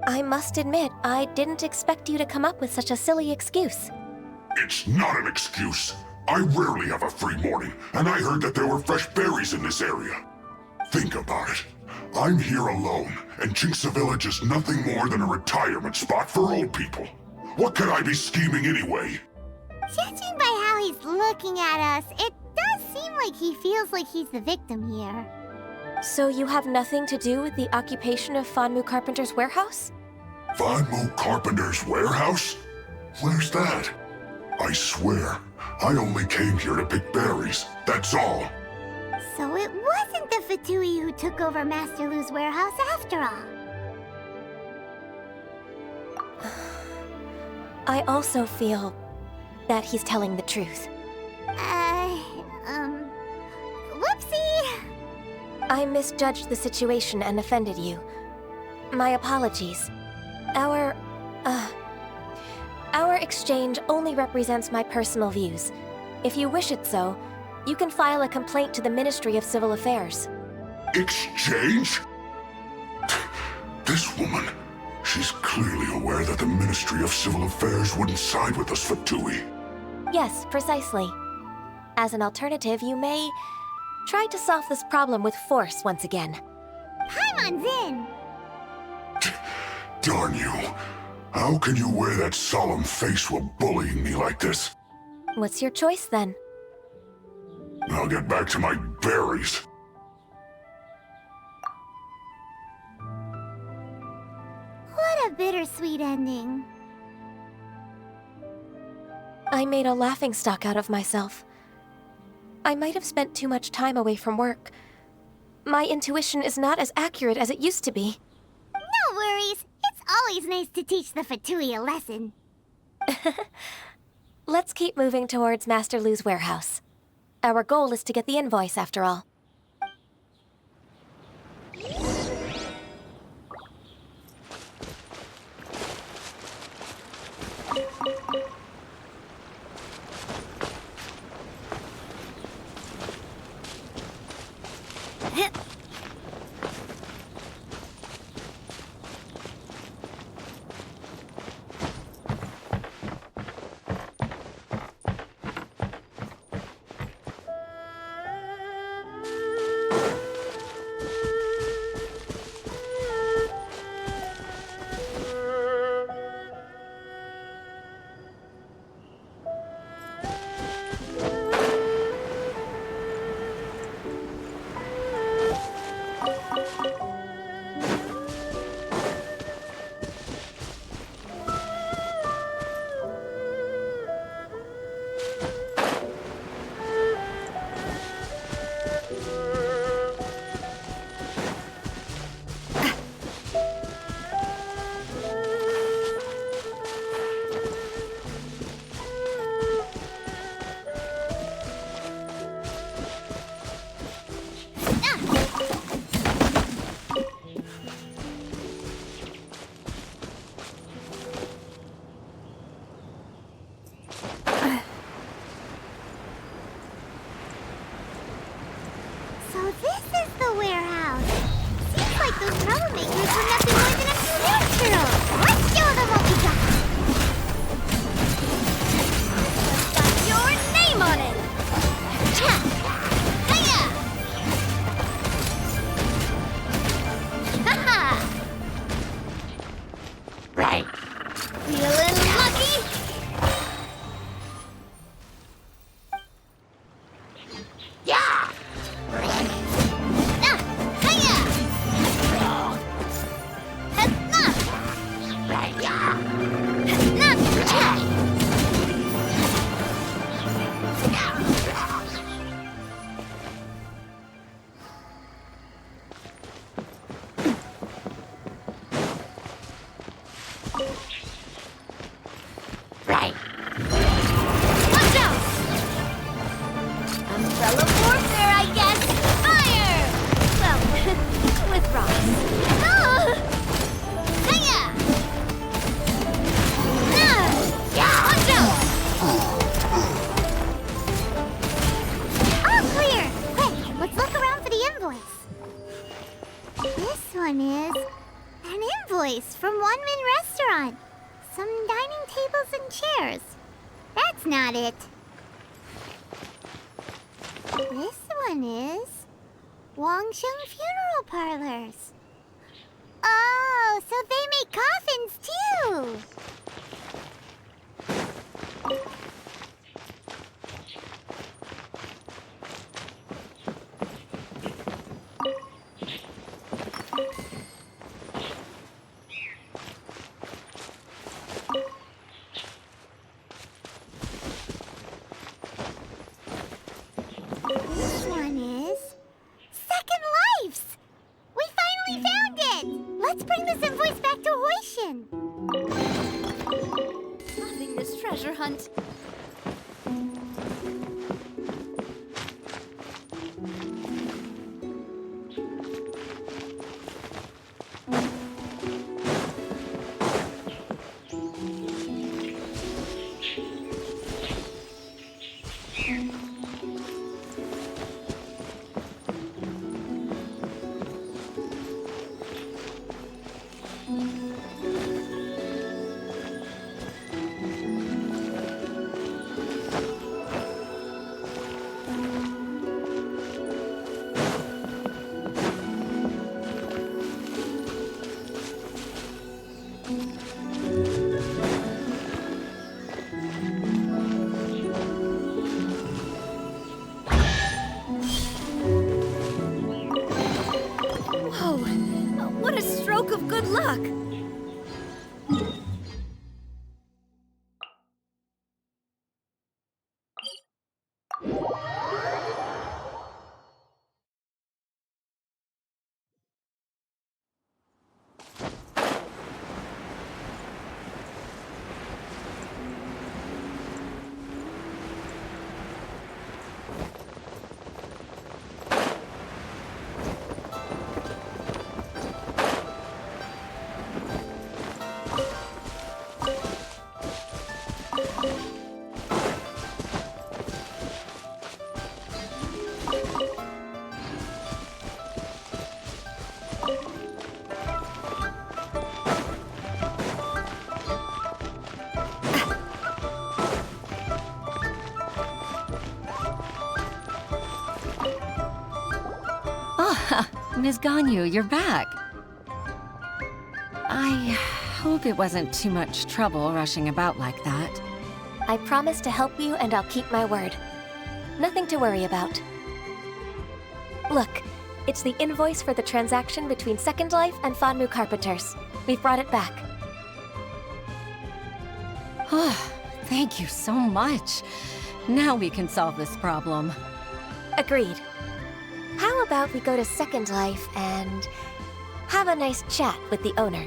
I must admit, I didn't expect you to come up with such a silly excuse. It's not an excuse. I rarely have a free morning, and I heard that there were fresh berries in this area. Think about it. I'm here alone, and Chingsa Village is nothing more than a retirement spot for old people. What could I be scheming anyway? Judging by how he's looking at us, it does seem like he feels like he's the victim here. So you have nothing to do with the occupation of Fanmu Carpenter's warehouse? Fanmu Carpenter's warehouse? Where's that? I swear, I only came here to pick berries, that's all. So it wasn't the Fatui who took over Master Lu's warehouse after all. I also feel that he's telling the truth. Whoopsie! I misjudged the situation and offended you. My apologies. Our exchange only represents my personal views. If you wish it so, you can file a complaint to the Ministry of Civil Affairs. Exchange? This woman, she's clearly aware that the Ministry of Civil Affairs wouldn't side with us, Fatui. Yes, precisely. As an alternative, you may try to solve this problem with force once again. Paimon's in! Darn you. How can you wear that solemn face while bullying me like this? What's your choice, then? I'll get back to my berries. What a bittersweet ending. I made a laughingstock out of myself. I might have spent too much time away from work. My intuition is not as accurate as it used to be. No worries. It's always nice to teach the Fatui a lesson. Let's keep moving towards Master Lu's warehouse. Our goal is to get the invoice, after all. So this is the warehouse. Seems like those troublemakers were nothing more than a few naturals. Let's show them what we got. Got your name on it! Ha! Hiya! Ha-ha! Right. Feeling lucky? Yeah! Right. Watch out! Umbrella warfare, I guess. Fire! Well, with rocks. Oh! Hiya! Yeah! Watch out! All clear! Quick, let's look around for the invoice. This one is an invoice from One Min Restaurant. Some dining tables and chairs. That's not it. This one is Wangsheng Funeral Parlors. Oh, so they make coffins too. This one is Let's bring this invoice back to Hoishin. Loving this treasure hunt. Whoa! What a stroke of good luck! Ms. Ganyu, you're back. I hope it wasn't too much trouble rushing about like that. I promise to help you and I'll keep my word. Nothing to worry about. Look, it's the invoice for the transaction between Second Life and Fanmu Carpenters. We've brought it back. Oh, thank you so much. Now we can solve this problem. Agreed. How about we go to Second Life and have a nice chat with the owner?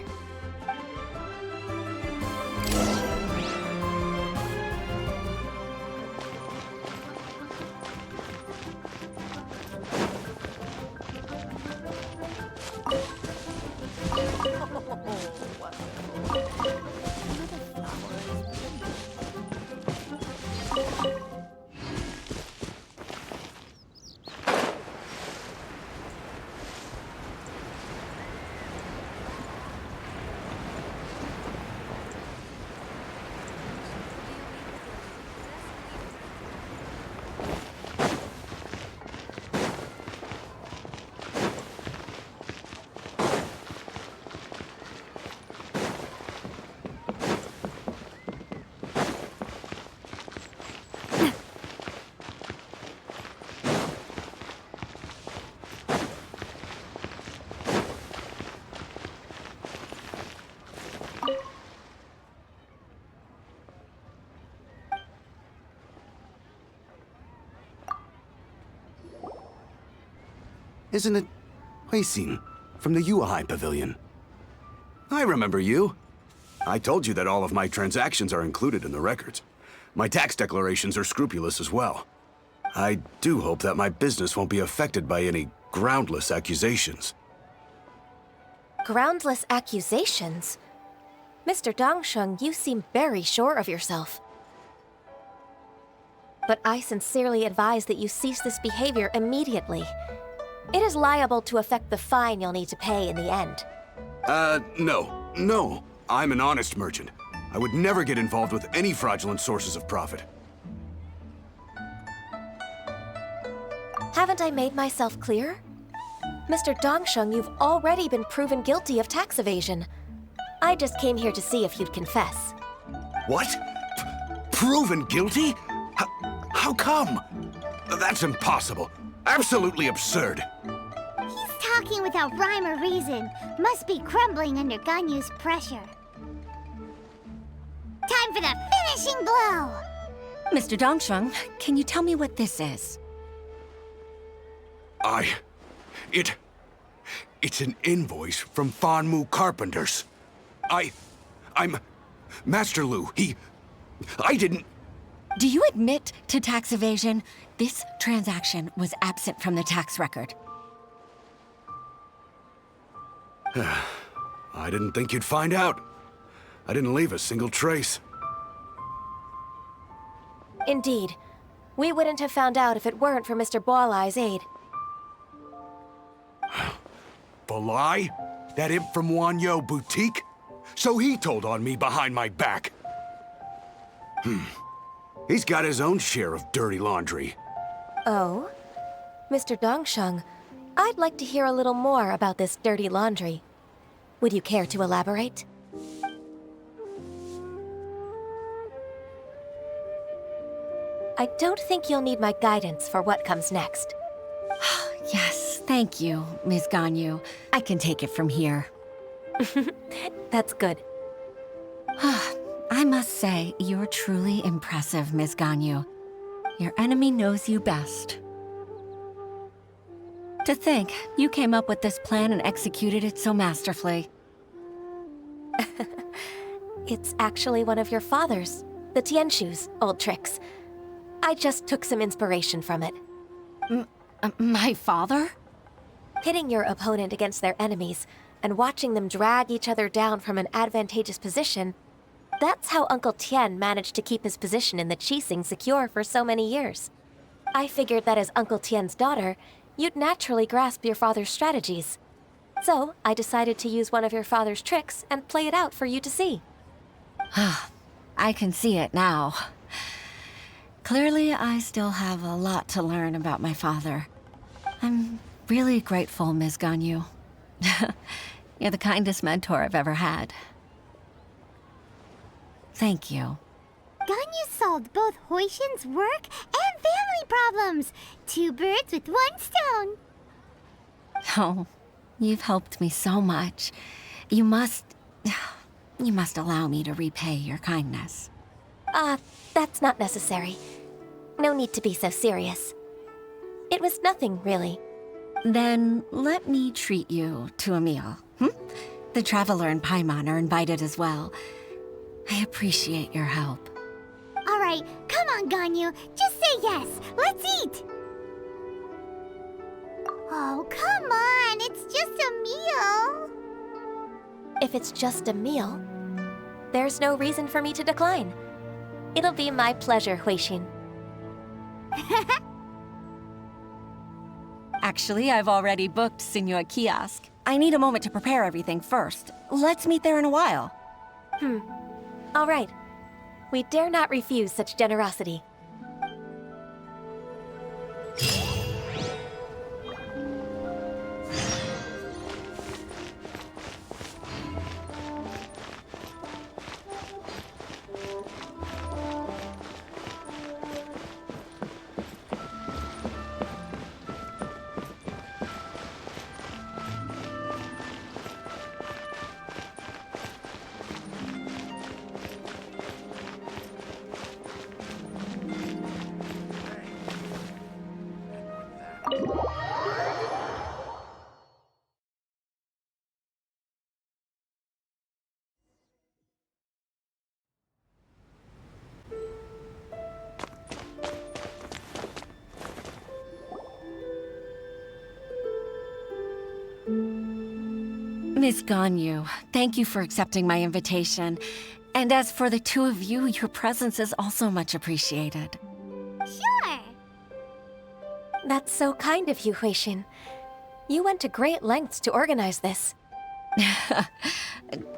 Isn't it Huixin from the Yuehai Pavilion? I remember you. I told you that all of my transactions are included in the records. My tax declarations are scrupulous as well. I do hope that my business won't be affected by any groundless accusations. Groundless accusations? Mr. Dongsheng, you seem very sure of yourself. But I sincerely advise that you cease this behavior immediately. It is liable to affect the fine you'll need to pay in the end. No. I'm an honest merchant. I would never get involved with any fraudulent sources of profit. Haven't I made myself clear? Mr. Dongsheng, you've already been proven guilty of tax evasion. I just came here to see if you'd confess. What? Proven guilty? How come? That's impossible. Absolutely absurd. He's talking without rhyme or reason. Must be crumbling under Ganyu's pressure. Time for the finishing blow! Mr. Dongsheng, can you tell me what this is? It's an invoice from Fanmu Carpenters. I'm... Master Lu, I didn't... Do you admit to tax evasion? This transaction was absent from the tax record. I didn't think you'd find out. I didn't leave a single trace. Indeed. We wouldn't have found out if it weren't for Mr. Boalai's aid. Balai? That imp from Wanyo Boutique? So he told on me behind my back. He's got his own share of dirty laundry. Oh? Mr. Dongsheng, I'd like to hear a little more about this dirty laundry. Would you care to elaborate? I don't think you'll need my guidance for what comes next. Yes, thank you, Ms. Ganyu. I can take it from here. That's good. I must say, you're truly impressive, Ms. Ganyu. Your enemy knows you best. To think, you came up with this plan and executed it so masterfully. It's actually one of your father's, the Tianshu's, old tricks. I just took some inspiration from it. My father? Pitting your opponent against their enemies and watching them drag each other down from an advantageous position, that's how Uncle Tian managed to keep his position in the Qixing secure for so many years. I figured that as Uncle Tian's daughter, you'd naturally grasp your father's strategies. So I decided to use one of your father's tricks and play it out for you to see. I can see it now. Clearly, I still have a lot to learn about my father. I'm really grateful, Ms. Ganyu. You're the kindest mentor I've ever had. Thank you. Ganyu solved both Huixin's work and family problems. 2 birds with 1 stone. Oh, you've helped me so much. You must allow me to repay your kindness. That's not necessary. No need to be so serious. It was nothing, really. Then let me treat you to a meal. The Traveler and Paimon are invited as well. I appreciate your help. All right, come on, Ganyu. Just say yes. Let's eat. Oh, come on. It's just a meal. If it's just a meal, there's no reason for me to decline. It'll be my pleasure, Huixin. Actually, I've already booked Senor Kiosk. I need a moment to prepare everything first. Let's meet there in a while. All right. We dare not refuse such generosity. Miss Ganyu, thank you for accepting my invitation. And as for the 2 of you, your presence is also much appreciated. Sure. That's so kind of you, Huixin. You went to great lengths to organize this.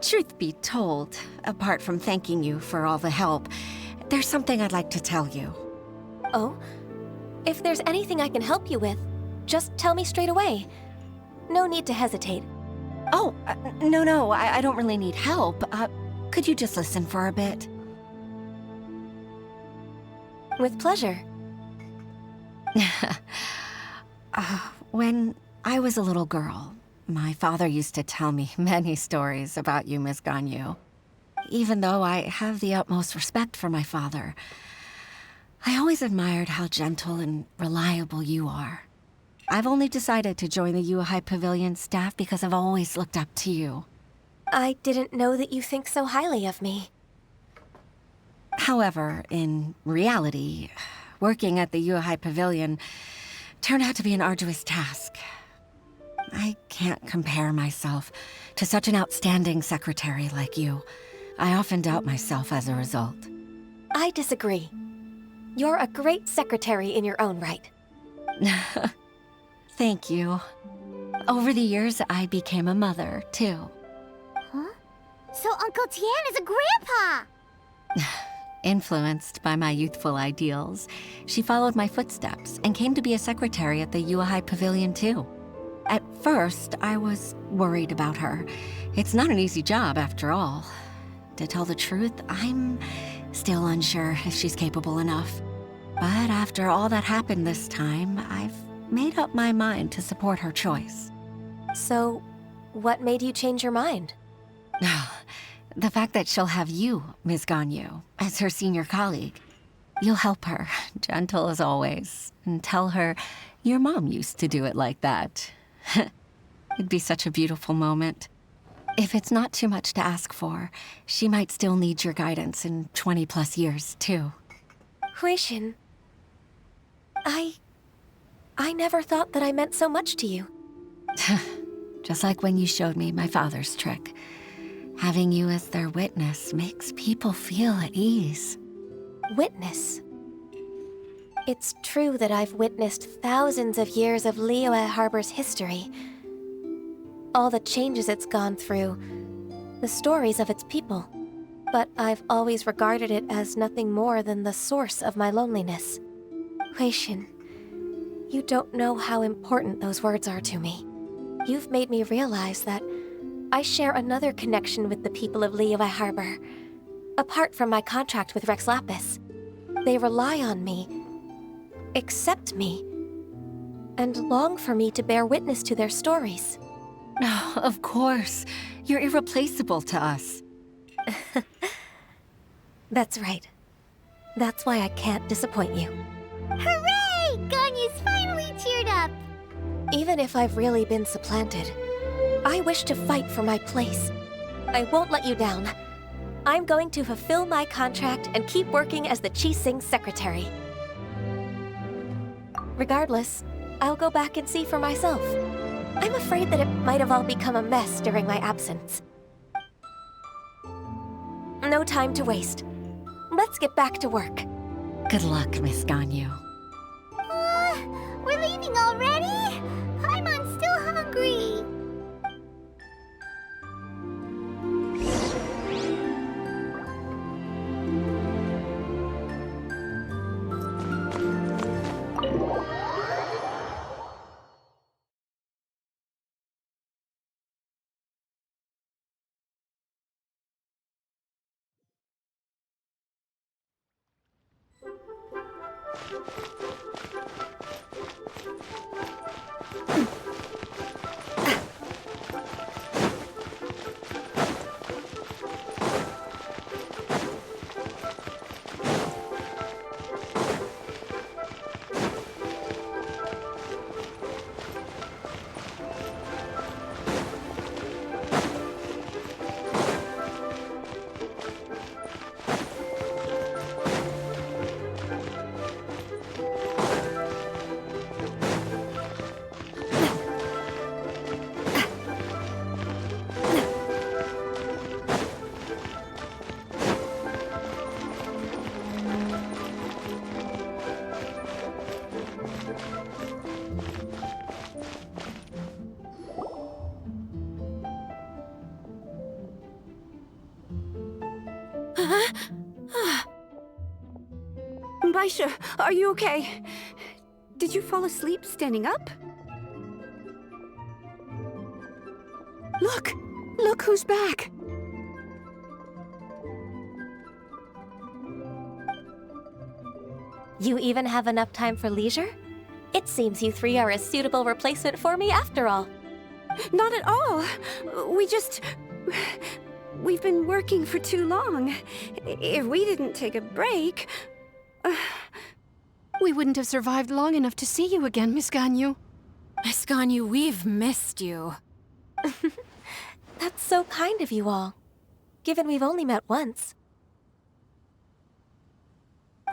Truth be told, apart from thanking you for all the help, there's something I'd like to tell you. Oh? If there's anything I can help you with, just tell me straight away. No need to hesitate. Oh, no, I don't really need help. Could you just listen for a bit? With pleasure. When I was a little girl, my father used to tell me many stories about you, Miss Ganyu. Even though I have the utmost respect for my father, I always admired how gentle and reliable you are. I've only decided to join the Yuhai Pavilion staff because I've always looked up to you. I didn't know that you think so highly of me. However, in reality, working at the Yuhai Pavilion turned out to be an arduous task. I can't compare myself to such an outstanding secretary like you. I often doubt myself as a result. I disagree. You're a great secretary in your own right. Thank you. Over the years, I became a mother, too. Huh? So Uncle Tian is a grandpa! Influenced by my youthful ideals, she followed my footsteps and came to be a secretary at the Yuhai Pavilion, too. At first, I was worried about her. It's not an easy job, after all. To tell the truth, I'm still unsure if she's capable enough. But after all that happened this time, I've made up my mind to support her choice. So, what made you change your mind? The fact that she'll have you, Ms. Ganyu, as her senior colleague. You'll help her, gentle as always, and tell her your mom used to do it like that. It'd be such a beautiful moment. If it's not too much to ask for, she might still need your guidance in 20+ years, too. Huixin, I never thought that I meant so much to you. Just like when you showed me my father's trick. Having you as their witness makes people feel at ease. Witness? It's true that I've witnessed thousands of years of Liyue Harbor's history. All the changes it's gone through, the stories of its people. But I've always regarded it as nothing more than the source of my loneliness. Huixin, you don't know how important those words are to me. You've made me realize that I share another connection with the people of Liyue Harbor. Apart from my contract with Rex Lapis, they rely on me, accept me, and long for me to bear witness to their stories. Oh, of course. You're irreplaceable to us. That's right. That's why I can't disappoint you. Hooray! Ganyu's finally cheered up! Even if I've really been supplanted, I wish to fight for my place. I won't let you down. I'm going to fulfill my contract and keep working as the Qixing secretary. Regardless, I'll go back and see for myself. I'm afraid that it might have all become a mess during my absence. No time to waste. Let's get back to work. Good luck, Miss Ganyu. We're leaving already? Paimon's still hungry. Baisha, are you okay? Did you fall asleep standing up? Look! Look who's back! You even have enough time for leisure? It seems you three are a suitable replacement for me after all. Not at all. We've been working for too long. If we didn't take a break... We wouldn't have survived long enough to see you again, Miss Ganyu. Miss Ganyu, we've missed you. That's so kind of you all, given we've only met once.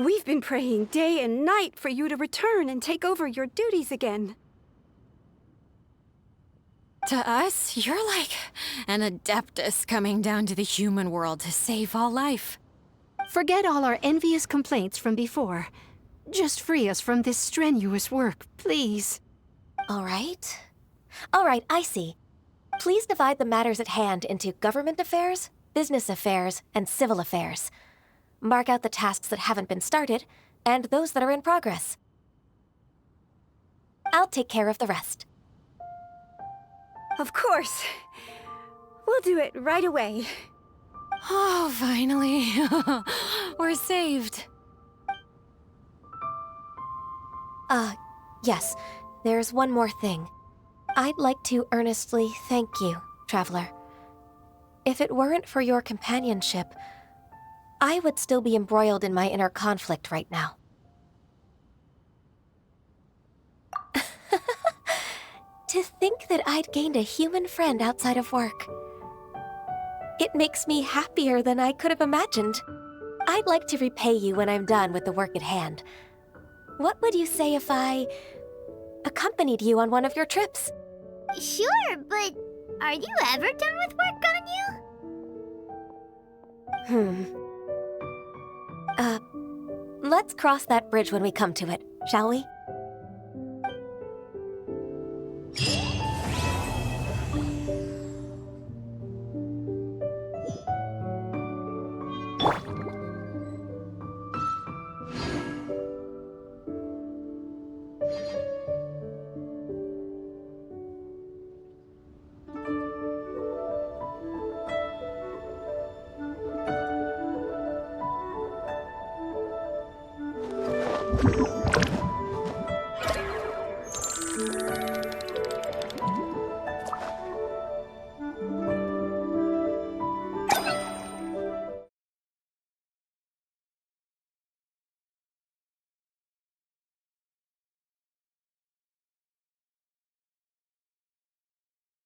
We've been praying day and night for you to return and take over your duties again. To us, you're like an adeptus coming down to the human world to save all life. Forget all our envious complaints from before. Just free us from this strenuous work, please. All right. All right, I see. Please divide the matters at hand into government affairs, business affairs, and civil affairs. Mark out the tasks that haven't been started, and those that are in progress. I'll take care of the rest. Of course. We'll do it right away. Oh, finally. We're saved. Yes. There's one more thing. I'd like to earnestly thank you, Traveler. If it weren't for your companionship, I would still be embroiled in my inner conflict right now. To think that I'd gained a human friend outside of work. It makes me happier than I could have imagined. I'd like to repay you when I'm done with the work at hand. What would you say if I accompanied you on one of your trips? Sure, but are you ever done with work, Ganyu? Let's cross that bridge when we come to it, shall we? You